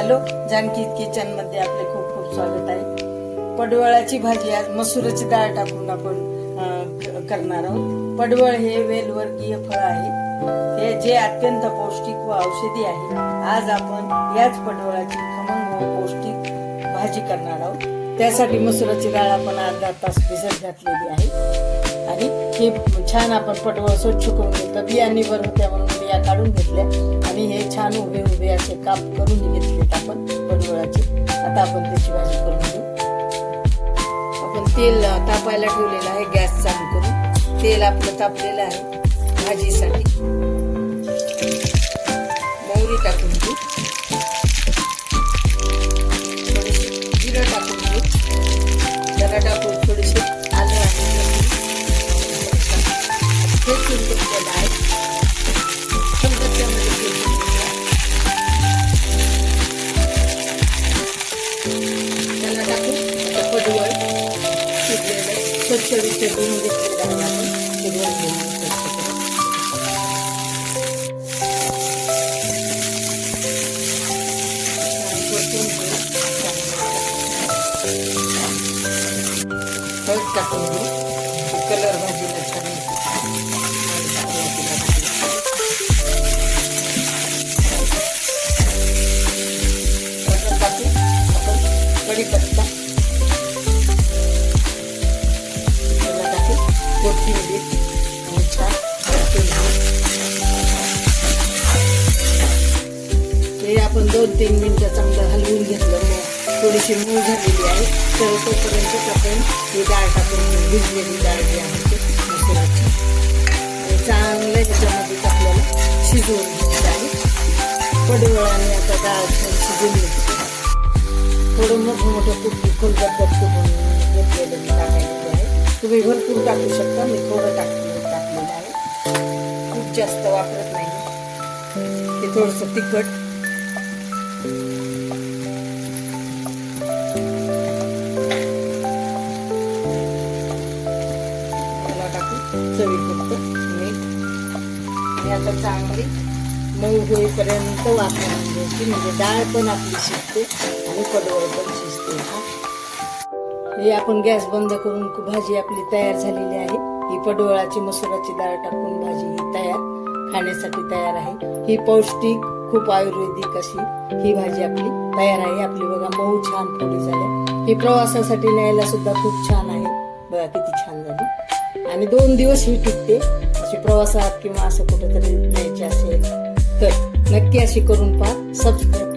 Hello, Janaki kitchen मध्ये आपले खूप खूप स्वागत आहे। पडवळाची भाजी आज मसुराची डाळ टाकून आपण करणार आहोत। पडवळ हे वेलवर्गीय फळ आहे, हे जे अत्यंत पौष्टिक व औषधी आहे। आज आपण याच पडवळाची खमंग व पौष्टिक भाजी करणार आहोत। त्यासाठी मसुराची डाळ आपण अर्धा तास भिजत घातलेली आहे आणि हे छान आपण पडवळ स्वच्छ करून घेतलं। बियांनीवर होत्या म्हणून बिया काढून घेतल्या आणि हे छान उभे उभे असे काप करून घेतलेत आपण पडवळाचे। आता आपण त्याची भाजी करून घेऊ। आपण तेल तापायला ठेवलेलं आहे, गॅस चालू करून। तेल आपलं तापलेलं आहे भाजीसाठी। मोहरी टाकून घेऊ, थोडीशी जिरं टाकून घेऊ, त्याला टाकून थोडीशी आलं आणि ठेचून घेतलेलं आहे। समजा त्यामध्ये ठेचून घेतलं, त्याला टाकून आता पडवळ शिजलेलं स्वच्छ विच्छ धुवून घेतलेलं आहे आपण। पडवळ घेऊन हळद टाकून घेऊ, कलर भाजीला छान टाकू आपण कढीपत्ता, त्याला टाकू कोथिंबीर आणि छान परतून घेऊ। हे आपण 2-3 मिनिटं चांगलं हलवून घेतलं, थोडीशी मूळ झालेली आहे। तर तोपर्यंत आपण ही डाळ टाकून भिजलेली डाळ जी आहे ती मसुराची आणि चांगलं ह्याच्यामध्ये आपल्याला शिजवून घ्यायचं आहे। पडवळाने आता डाळ शिजून घेतली, थोडं मोठं कुठली खोलगट कुठून घेतलेलं मी टाकायचं आहे। तुम्ही भरपूर टाकू शकता, मी थोडं टाकलेलं आहे, खूप जास्त वापरत नाही। ते थोडंसं तिखट, चवीपुरतं मीठ आणि आता चांगली मऊ होईपर्यंत वाफवून घ्यायची, म्हणजे डाळ पण आपली शिजते आणि पडवळ पण शिजते। हे आपण गॅस बंद करून भाजी आपली तयार झालेली आहे। ही पडवळाची मसुराची डाळ टाकून भाजी ही तयार, खाण्यासाठी तयार आहे। ही पौष्टिक, खूप आयुर्वेदिक अशी ही भाजी आपली तयार आहे। आपली बघा मऊ छान फोडी झाल्या। ही प्रवासासाठी न्यायला सुद्धा खूप छान आहे, बघा किती छान झाली आणि 2 दिवस ही टिकते। अशी प्रवासात किंवा असं कुठेतरी न्यायची असेल तर नक्की अशी करून पहा। सबस्क्राईब